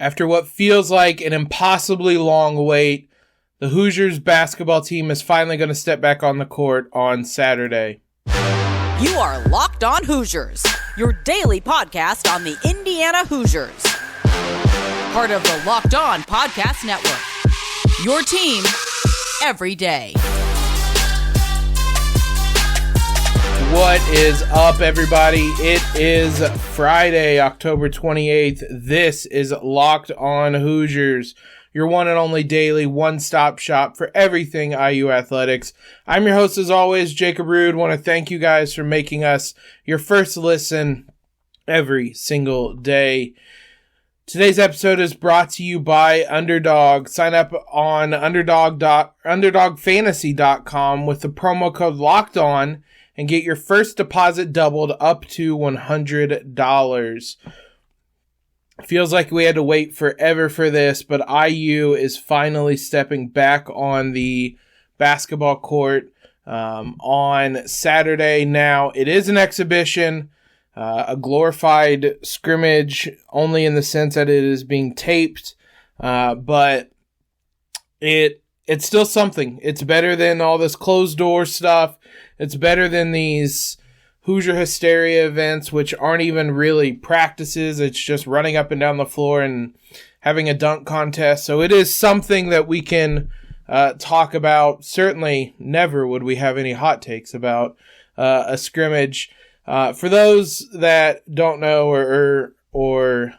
After what feels like an impossibly long wait, the Hoosiers basketball team is finally going to step back on the court on Saturday. You are Locked On Hoosiers, your daily podcast on the Indiana Hoosiers. Part of the Locked On Podcast Network, your team every day. What is up, everybody? It is Friday, October 28th. This is Locked On Hoosiers, your one and only daily one-stop shop for everything IU athletics. I'm your host, as always, Jacob Rude. Want to thank you guys for making us your first listen every single day. Today's episode is brought to you by Underdog. Sign up on underdogfantasy.com with the promo code LOCKEDON and get your first deposit doubled up to $100. Feels like we had to wait forever for this, but IU is finally stepping back on the basketball court on Saturday. Now, it is an exhibition, a glorified scrimmage, only in the sense that it is being taped, but it's still something. It's better than all this closed door stuff. It's better than these Hoosier Hysteria events, which aren't even really practices. It's just running up and down the floor and having a dunk contest. So it is something that we can talk about. Certainly never would we have any hot takes about a scrimmage. For those that don't know or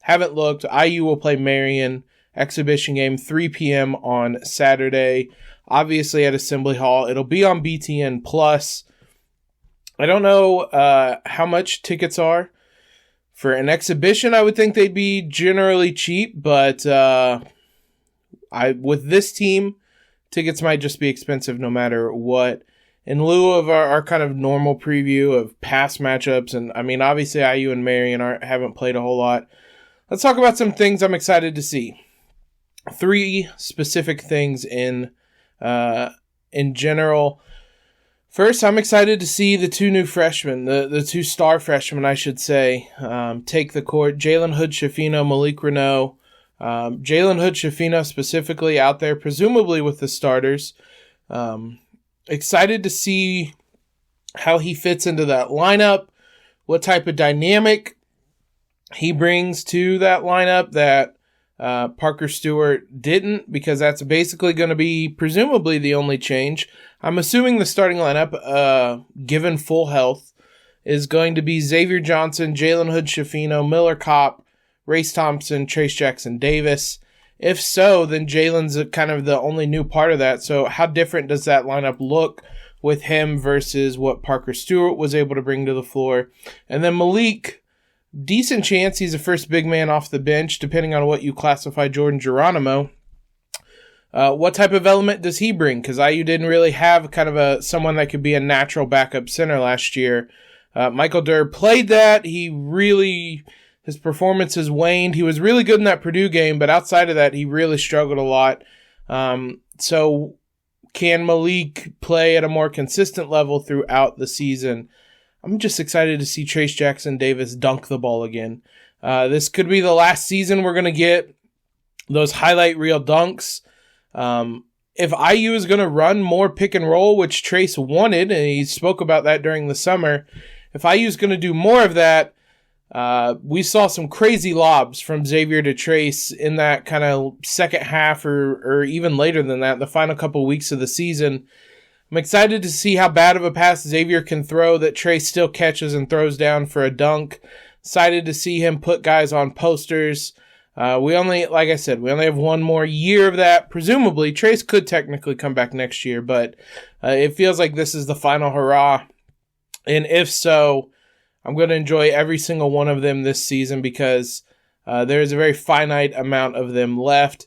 haven't looked, IU will play Marian exhibition game 3 p.m. on Saturday, obviously at Assembly Hall. It'll be on BTN Plus. I don't know how much tickets are for an exhibition. I would think they'd be generally cheap, but with this team, tickets might just be expensive no matter what. In lieu of our kind of normal preview of past matchups, and I mean, obviously IU and Marian haven't played a whole lot. Let's talk about some things I'm excited to see. 3 specific things in general. First, I'm excited to see the 2 new freshmen, the 2 star freshmen, I should say, take the court. Jalen Hood-Schifino, Malik Reneau. Jalen Hood-Schifino specifically out there, presumably with the starters. Excited to see how he fits into that lineup, what type of dynamic he brings to that lineup that Parker Stewart didn't, because that's basically going to be presumably the only change. I'm assuming the starting lineup, given full health, is going to be Xavier Johnson, Jalen Hood-Schifino, Miller Kopp, Race Thompson, Trayce Jackson-Davis. If so, then Jalen's kind of the only new part of that. So how different does that lineup look with him versus what Parker Stewart was able to bring to the floor? And then Malik, decent chance he's the first big man off the bench, depending on what you classify Jordan Geronimo. What type of element does he bring? Because IU didn't really have kind of someone that could be a natural backup center last year. Michael Durr played that. His performances waned. He was really good in that Purdue game, but outside of that, he really struggled a lot. So can Malik play at a more consistent level throughout the season? I'm just excited to see Trayce Jackson-Davis dunk the ball again. This could be the last season we're going to get those highlight reel dunks. If IU is going to run more pick and roll, which Trayce wanted, and he spoke about that during the summer, if IU is going to do more of that, we saw some crazy lobs from Xavier to Trayce in that kind of second half or even later than that, the final couple weeks of the season. I'm excited to see how bad of a pass Xavier can throw that Trayce still catches and throws down for a dunk. Excited to see him put guys on posters. Like I said, we only have one more year of that. Presumably, Trayce could technically come back next year, but it feels like this is the final hurrah. And if so, I'm going to enjoy every single one of them this season because there is a very finite amount of them left.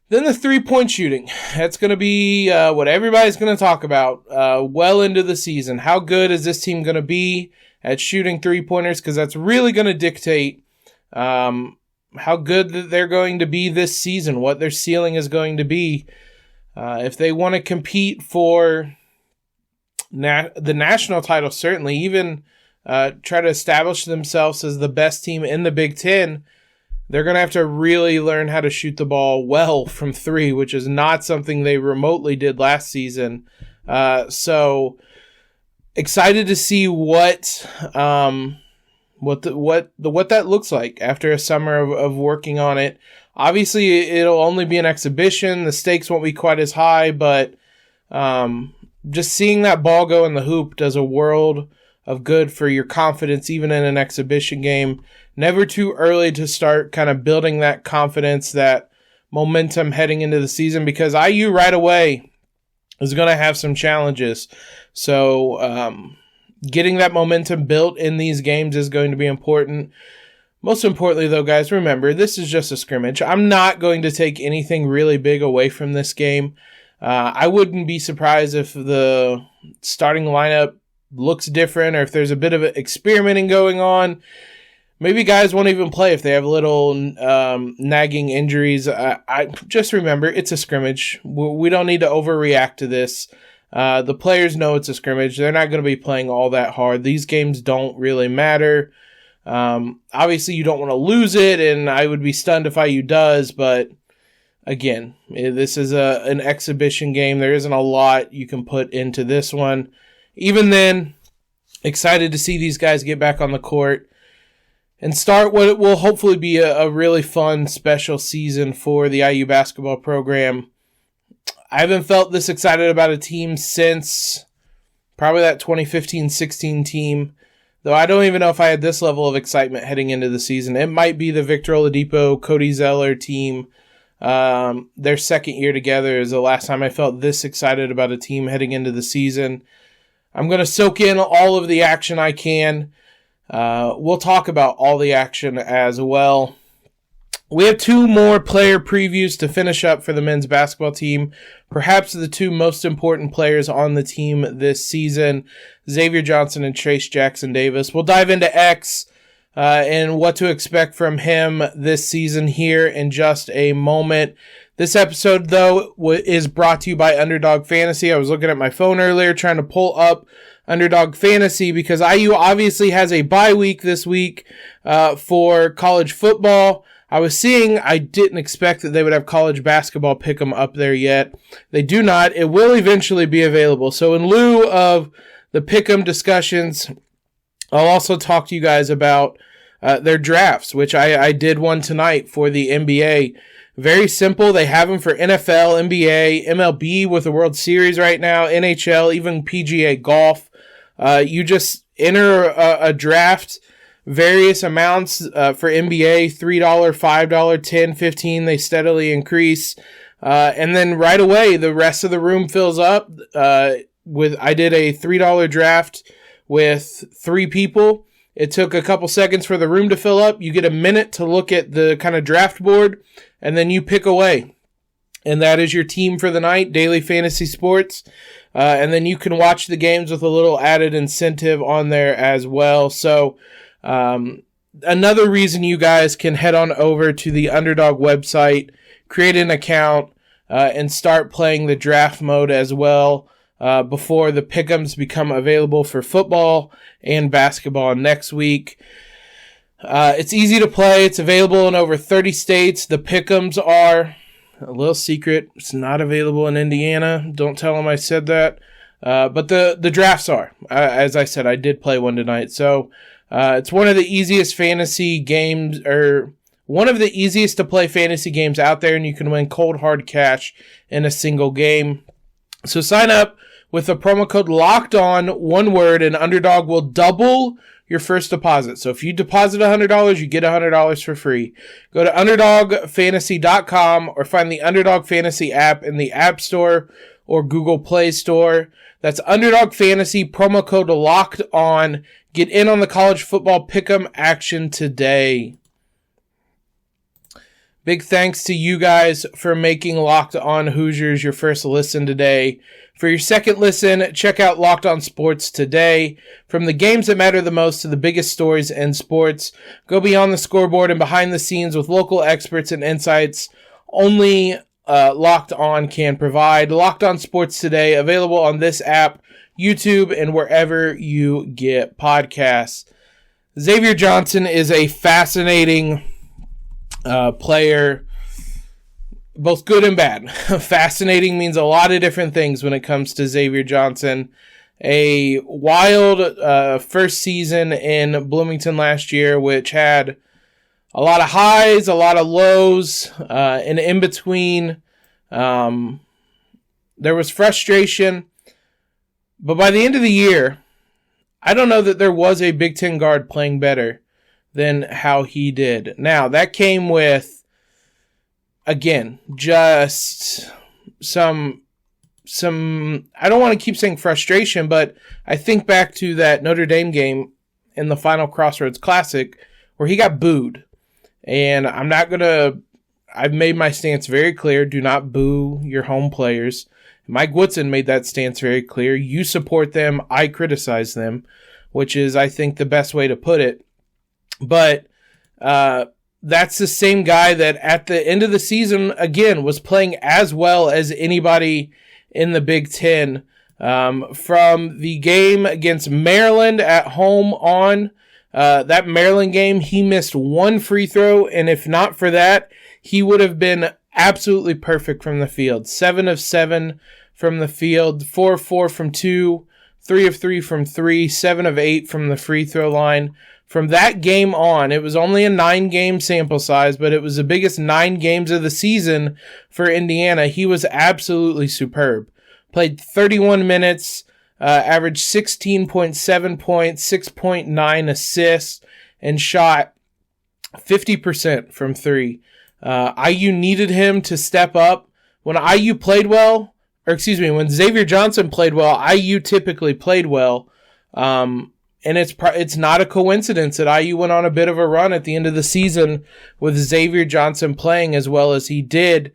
Then the three-point shooting. That's going to be what everybody's going to talk about well into the season. How good is this team going to be at shooting three-pointers? Because that's really going to dictate how good they're going to be this season, what their ceiling is going to be. If they want to compete for the national title, certainly, even try to establish themselves as the best team in the Big Ten, they're going to have to really learn how to shoot the ball well from three, which is not something they remotely did last season. So excited to see what that looks like after a summer of working on it. Obviously, it'll only be an exhibition. The stakes won't be quite as high, but just seeing that ball go in the hoop does a world of good for your confidence, even in an exhibition game. Never too early to start kind of building that confidence, that momentum heading into the season, because IU right away is going to have some challenges. So getting that momentum built in these games is going to be important. Most importantly, though, guys, remember, this is just a scrimmage. I'm not going to take anything really big away from this game. I wouldn't be surprised if the starting lineup looks different, or if there's a bit of experimenting going on. Maybe guys won't even play if they have little nagging injuries. I just remember, it's a scrimmage. We don't need to overreact to this. The players know it's a scrimmage. They're not going to be playing all that hard. These games don't really matter. Obviously, you don't want to lose it, and I would be stunned if IU does, but again, this is an exhibition game. There isn't a lot you can put into this one. Even then, excited to see these guys get back on the court and start what will hopefully be a really fun, special season for the IU basketball program. I haven't felt this excited about a team since probably that 2015-16 team, though I don't even know if I had this level of excitement heading into the season. It might be the Victor Oladipo, Cody Zeller team. Their second year together is the last time I felt this excited about a team heading into the season. I'm going to soak in all of the action I can. We'll talk about all the action as well. We have two more player previews to finish up for the men's basketball team. Perhaps the two most important players on the team this season, Xavier Johnson and Trayce Jackson-Davis. We'll dive into X and what to expect from him this season here in just a moment. This episode, though, is brought to you by Underdog Fantasy. I was looking at my phone earlier trying to pull up Underdog Fantasy because IU obviously has a bye week this week for college football. I didn't expect that they would have college basketball pick'em up there yet. They do not. It will eventually be available. So in lieu of the pick'em discussions, I'll also talk to you guys about their drafts, which I did one tonight for the NBA. Very simple. They have them for NFL, NBA, MLB with the World Series right now, NHL, even PGA golf. You just enter a draft, various amounts for NBA, $3, $5, $10, $15. They steadily increase. And then right away, the rest of the room fills up. I did a $3 draft with 3 people. It took a couple seconds for the room to fill up. You get a minute to look at the kind of draft board, and then you pick away. And that is your team for the night, Daily Fantasy Sports. And then you can watch the games with a little added incentive on there as well. So another reason you guys can head on over to the Underdog website, create an account, and start playing the draft mode as well. Before the pick'ems become available for football and basketball next week. It's easy to play. It's available in over 30 states. The pick'ems are, a little secret, it's not available in Indiana. Don't tell them I said that. But the drafts are. As I said, I did play one tonight. So it's one of the easiest fantasy games, or one of the easiest to play fantasy games out there, and you can win cold hard cash in a single game. So sign up with the promo code LOCKEDON, one word, and Underdog will double your first deposit. So if you deposit $100, you get $100 for free. Go to UnderdogFantasy.com or find the Underdog Fantasy app in the App Store or Google Play Store. That's Underdog Fantasy, promo code LOCKEDON. Get in on the college football pick'em action today. Big thanks to you guys for making Locked On Hoosiers your first listen today. For your second listen, check out Locked On Sports Today. From the games that matter the most to the biggest stories in sports, go beyond the scoreboard and behind the scenes with local experts and insights only Locked On can provide. Locked On Sports Today, available on this app, YouTube, and wherever you get podcasts. Xavier Johnson is a fascinating player, both good and bad. Fascinating means a lot of different things when it comes to Xavier Johnson. A wild first season in Bloomington last year, which had a lot of highs, a lot of lows, and in between, there was frustration. But by the end of the year, I don't know that there was a Big Ten guard playing better than how he did. Now, that came with, again, just some I don't want to keep saying frustration, but I think back to that Notre Dame game in the final Crossroads Classic where he got booed. And I've made my stance very clear. Do not boo your home players. Mike Woodson made that stance very clear. You support them, I criticize them, which is, I think, the best way to put it. But that's the same guy that at the end of the season, again, was playing as well as anybody in the Big Ten. From the game against Maryland at home on, that Maryland game, he missed one free throw, and if not for that, he would have been absolutely perfect from the field. 7 of 7 from the field, 4 of 4 from 2, 3 of 3 from 3, 7 of 8 from the free throw line. From that game on, it was only a 9-game sample size, but it was the biggest 9 games of the season for Indiana. He was absolutely superb. Played 31 minutes, averaged 16.7 points, 6.9 assists, and shot 50% from 3. IU needed him to step up. When Xavier Johnson played well, IU typically played well. And it's not a coincidence that IU went on a bit of a run at the end of the season with Xavier Johnson playing as well as he did.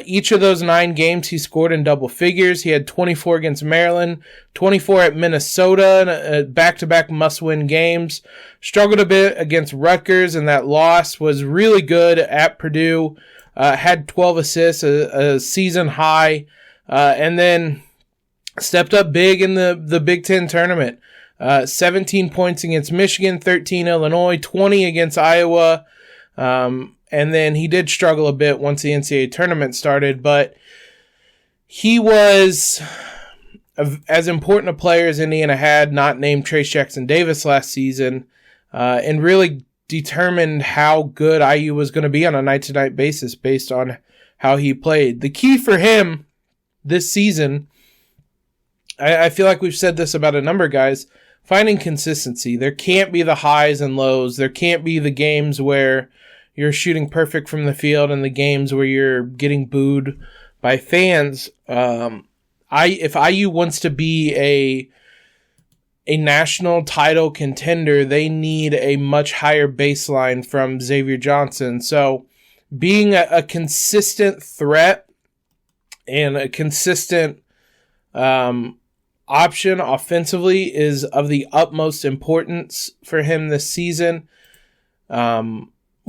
Each of those 9 games he scored in double figures. He had 24 against Maryland, 24 at Minnesota, back-to-back must-win games. Struggled a bit against Rutgers, and that loss was really good at Purdue. Had 12 assists, a season high, and then stepped up big in the Big Ten tournament. 17 points against Michigan, 13 Illinois, 20 against Iowa. And then he did struggle a bit once the NCAA tournament started, but he was as important a player as Indiana had not named Trayce Jackson-Davis last season, and really determined how good IU was going to be on a night-to-night basis based on how he played. The key for him this season, I feel like we've said this about a number of guys, finding consistency. There can't be the highs and lows. There can't be the games where you're shooting perfect from the field and the games where you're getting booed by fans. If IU wants to be a national title contender, they need a much higher baseline from Xavier Johnson. So being a consistent threat and a consistent option offensively is of the utmost importance for him this season.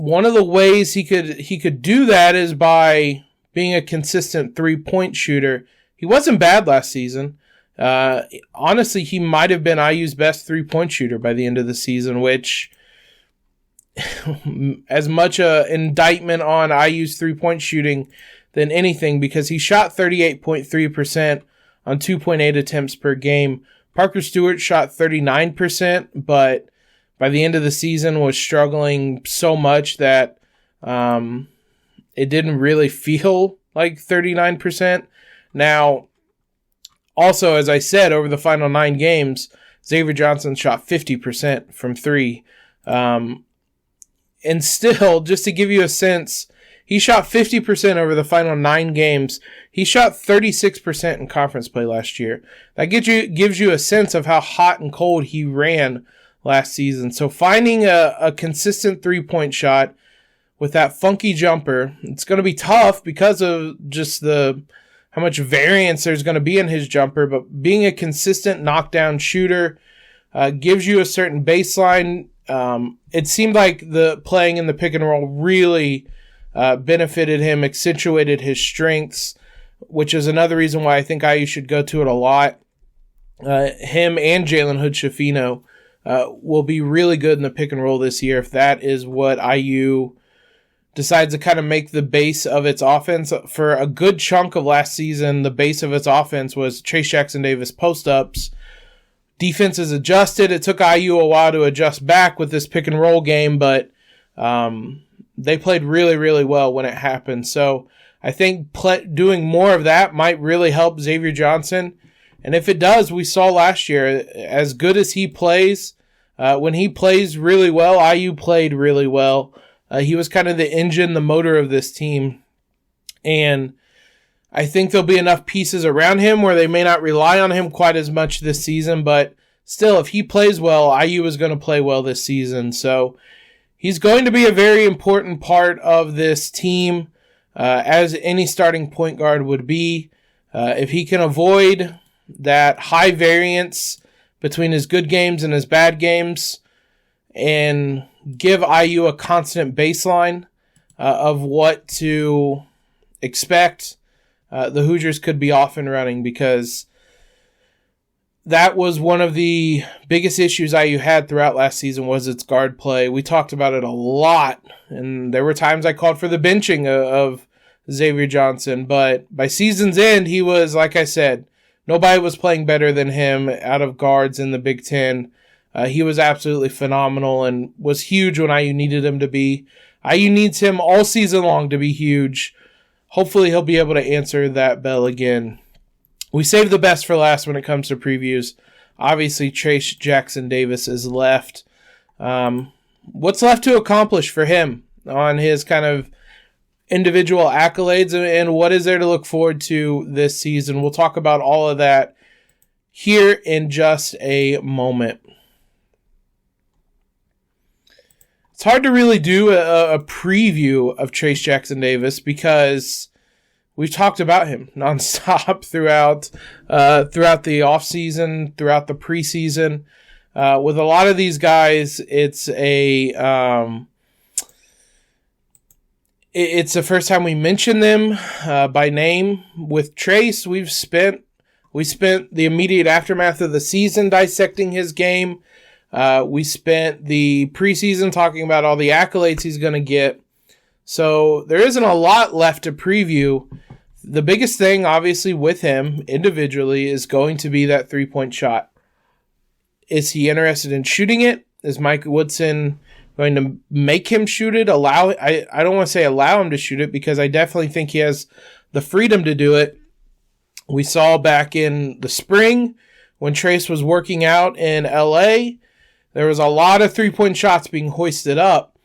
One of the ways he could do that is by being a consistent 3-point shooter. He wasn't bad last season. Honestly, he might have been IU's best 3-point shooter by the end of the season, which as much an indictment on IU's 3-point shooting than anything, because he shot 38.3% on 2.8 attempts per game. Parker Stewart shot 39%, but by the end of the season was struggling so much that it didn't really feel like 39%. Now, also, as I said, over the final 9 games, Xavier Johnson shot 50% from 3. And still, just to give you a sense, he shot 50% over the final 9 games. He shot 36% in conference play last year. That gives you a sense of how hot and cold he ran last season. So finding a consistent 3-point shot with that funky jumper, it's going to be tough because of just how much variance there's going to be in his jumper, but being a consistent knockdown shooter gives you a certain baseline. It seemed like the playing in the pick and roll really benefited him, accentuated his strengths, which is another reason why I think IU should go to it a lot. Him and Jalen Hood-Schifino will be really good in the pick and roll this year if that is what IU decides to kind of make the base of its offense. For a good chunk of last season, the base of its offense was Trayce Jackson-Davis post-ups. Defenses adjusted. It took IU a while to adjust back with this pick-and-roll game, but they played really, really well when it happened. So I think doing more of that might really help Xavier Johnson. And if it does, we saw last year, as good as he plays, when he plays really well, IU played really well. He was kind of the engine, the motor of this team. And I think there'll be enough pieces around him where they may not rely on him quite as much this season. But still, if he plays well, IU is going to play well this season. So he's going to be a very important part of this team, as any starting point guard would be. If he can avoid that high variance between his good games and his bad games and give IU a constant baseline of what to expect, the Hoosiers could be off and running, because that was one of the biggest issues IU had throughout last season was its guard play. We talked about it a lot, and there were times I called for the benching of Xavier Johnson, but by season's end, he was, like I said, nobody was playing better than him out of guards in the Big Ten. He was absolutely phenomenal and was huge when IU needed him to be. IU needs him all season long to be huge. Hopefully he'll be able to answer that bell again. We saved the best for last when it comes to previews. Obviously, Trayce Jackson-Davis is left. What's left to accomplish for him on his kind of individual accolades, and what is there to look forward to this season? We'll talk about all of that here in just a moment. It's hard to really do a preview of Trayce Jackson-Davis because we've talked about him nonstop throughout the offseason, throughout the preseason. With a lot of these guys, it's the first time we mention them by name. With Trayce, we spent the immediate aftermath of the season dissecting his game. We spent the preseason talking about all the accolades he's going to get. So there isn't a lot left to preview. The biggest thing, obviously, with him individually is going to be that three-point shot. Is he interested in shooting it? Is Mike Woodson going to make him shoot it? I don't want to say allow him to shoot it, because I definitely think he has the freedom to do it. We saw back in the spring when Trayce was working out in LA, there was a lot of three-point shots being hoisted up.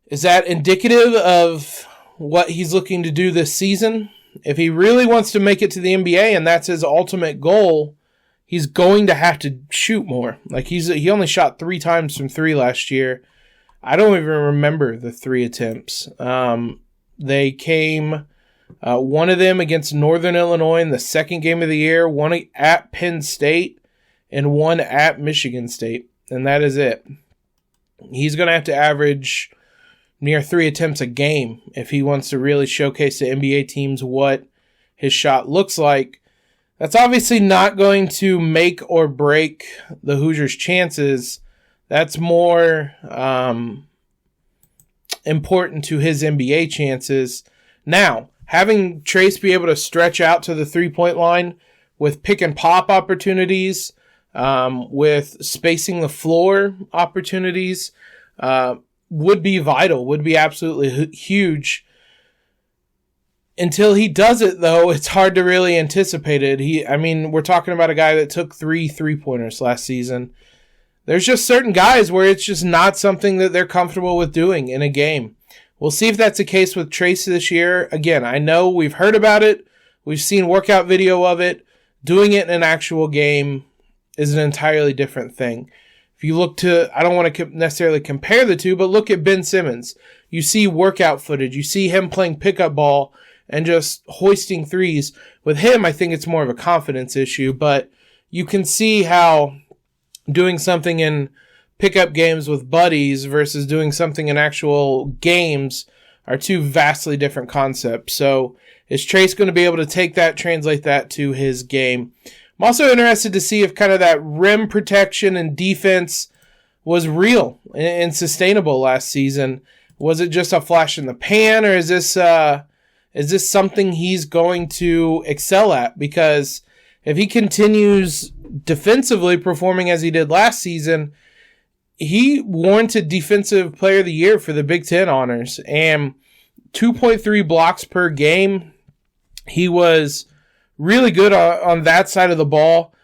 Is that indicative of what he's looking to do this season? If he really wants to make it to the NBA and that's his ultimate goal, he's going to have to shoot more. Like he only shot 3 times from 3 last year. I don't even remember the 3 attempts. They came, one of them against Northern Illinois in the second game of the year, one at Penn State, and one at Michigan State. And that is it. He's going to have to average near 3 attempts a game if he wants to really showcase the NBA teams what his shot looks like. That's obviously not going to make or break the Hoosiers' chances. That's more important to his NBA chances. Now, having Trayce be able to stretch out to the three-point line with pick and pop opportunities, with spacing the floor opportunities, would be vital, would be absolutely huge. Until he does it, though, it's hard to really anticipate it. We're talking about a guy that took 3 3-pointers last season. There's just certain guys where it's just not something that they're comfortable with doing in a game. We'll see if that's the case with Trayce this year. Again, I know we've heard about it. We've seen workout video of it. Doing it in an actual game is an entirely different thing. If you look to, I don't want to necessarily compare the two, but look at Ben Simmons. You see workout footage. You see him playing pickup ball and just hoisting threes. With him, I think it's more of a confidence issue, but you can see how doing something in pickup games with buddies versus doing something in actual games are two vastly different concepts. So is Trayce going to be able to take that, translate that to his game? I'm also interested to see if kind of that rim protection and defense was real and sustainable last season. Was it just a flash in the pan, or is this something he's going to excel at? Because if he continues defensively performing as he did last season, he warranted Defensive Player of the Year for the Big Ten honors, and 2.3 blocks per game. He was really good on that side of the ball.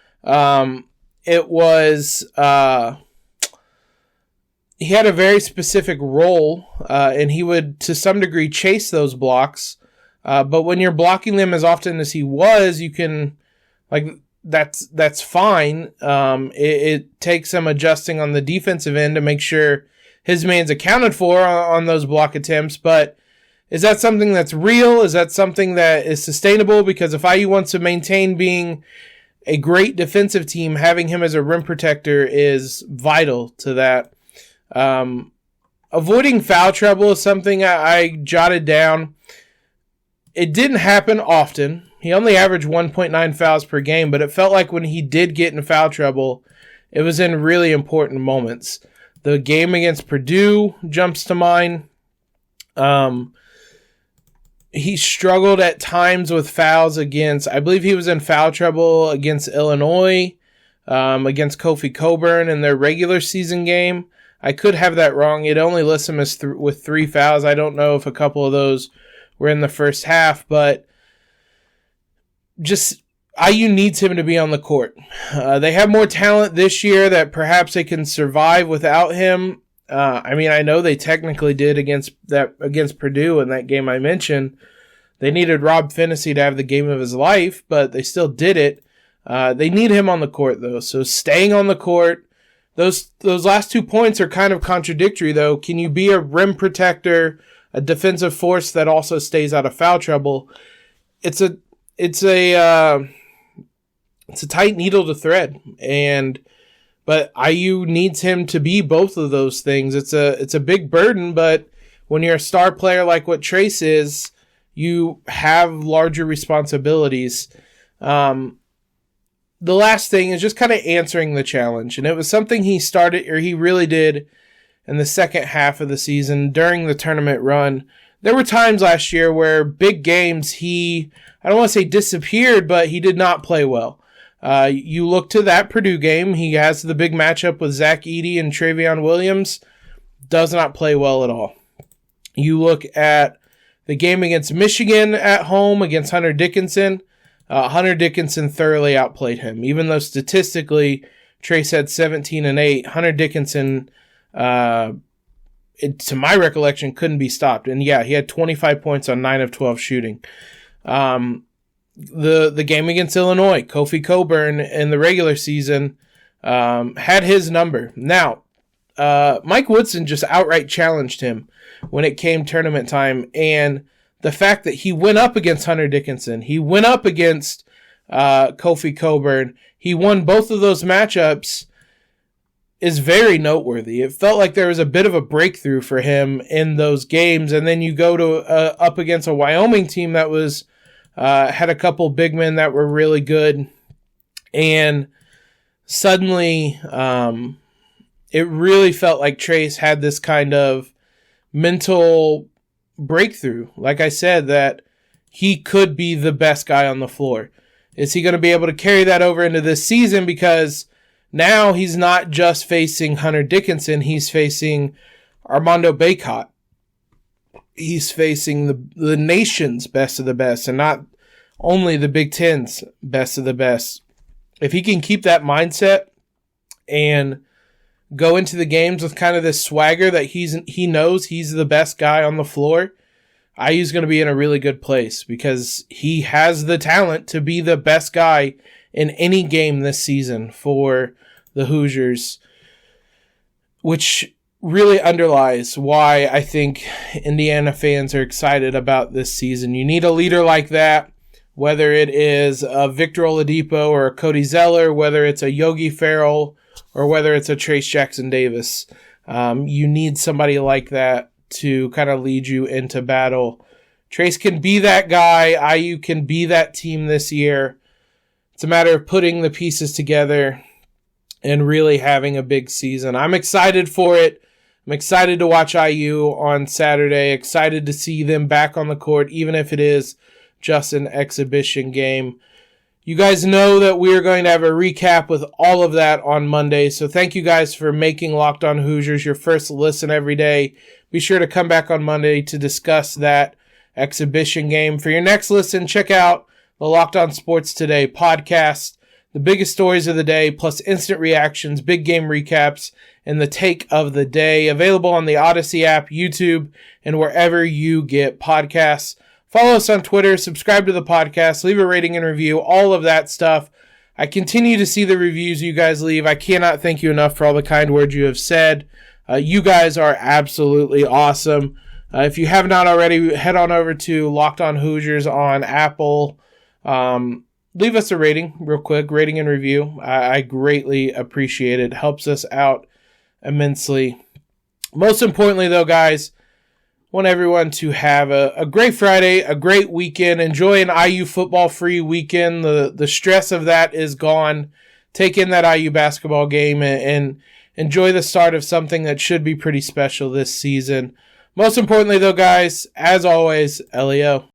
He had a very specific role, and he would, to some degree, chase those blocks. But when you're blocking them as often as he was, you can, that's fine. It takes some adjusting on the defensive end to make sure his man's accounted for on those block attempts. But is that something that's real? Is that something that is sustainable? Because if IU wants to maintain being a great defensive team, having him as a rim protector is vital to that. Avoiding foul trouble is something I jotted down. It didn't happen often. He only averaged 1.9 fouls per game, but it felt like when he did get in foul trouble, it was in really important moments. The game against Purdue jumps to mind. He struggled at times with fouls against, I believe he was in foul trouble against Illinois, against Kofi Cockburn in their regular season game. I could have that wrong. It only lists him as with 3 fouls. I don't know if a couple of those were in the first half, but just IU needs him to be on the court. They have more talent this year that perhaps they can survive without him. I know they technically did against Purdue in that game I mentioned. They needed Rob Finney to have the game of his life, but they still did it. They need him on the court, though. So staying on the court, those last 2 points are kind of contradictory, though. Can you be a rim protector, a defensive force that also stays out of foul trouble? It's a tight needle to thread, but IU needs him to be both of those things. It's a big burden, but when you're a star player like what Trayce is, you have larger responsibilities. The last thing is just kind of answering the challenge, and it was something he really did in the second half of the season during the tournament run. There were times last year where big games I don't want to say disappeared, but he did not play well. You look to that Purdue game, he has the big matchup with Zach Edey and Travion Williams, does not play well at all. You look at the game against Michigan at home against Hunter Dickinson. Hunter Dickinson thoroughly outplayed him. Even though statistically Trayce had 17 and 8, Hunter Dickinson, to my recollection, couldn't be stopped. And yeah, he had 25 points on 9 of 12 shooting. The game against Illinois, Kofi Cockburn in the regular season had his number. Now, Mike Woodson just outright challenged him when it came tournament time, and the fact that he went up against Hunter Dickinson, he went up against Kofi Cockburn, he won both of those matchups, is very noteworthy. It felt like there was a bit of a breakthrough for him in those games, and then you go to up against a Wyoming team that was had a couple big men that were really good, and suddenly it really felt like Trayce had this kind of mental breakthrough. Like I said, that he could be the best guy on the floor. Is he going to be able to carry that over into this season? Because now he's not just facing Hunter Dickinson, he's facing Armando Bacot. He's facing the nation's best of the best, and not only the Big Ten's best of the best. If he can keep that mindset and go into the games with kind of this swagger that he knows he's the best guy on the floor, IU's going to be in a really good place, because he has the talent to be the best guy in any game this season for the Hoosiers, which really underlies why I think Indiana fans are excited about this season. You need a leader like that, whether it is a Victor Oladipo or a Cody Zeller, whether it's a Yogi Ferrell, or whether it's a Trayce Jackson-Davis. You need somebody like that to kind of lead you into battle. Trayce can be that guy. IU can be that team this year. It's a matter of putting the pieces together and really having a big season. I'm excited for it. I'm excited to watch IU on Saturday. Excited to see them back on the court, even if it is just an exhibition game. You guys know that we are going to have a recap with all of that on Monday. So thank you guys for making Locked On Hoosiers your first listen every day. Be sure to come back on Monday to discuss that exhibition game. For your next listen, check out the Locked On Sports Today podcast. The biggest stories of the day, plus instant reactions, big game recaps, and the take of the day. Available on the Odyssey app, YouTube, and wherever you get podcasts. Follow us on Twitter, subscribe to the podcast, leave a rating and review, all of that stuff. I continue to see the reviews you guys leave. I cannot thank you enough for all the kind words you have said. You guys are absolutely awesome. If you have not already, head on over to Locked On Hoosiers on Apple. Leave us a rating real quick, rating and review. I greatly appreciate it. Helps us out immensely. Most importantly, though, guys, want everyone to have a great Friday, a great weekend. Enjoy an IU football-free weekend. The stress of that is gone. Take in that IU basketball game and enjoy the start of something that should be pretty special this season. Most importantly, though, guys, as always, LEO.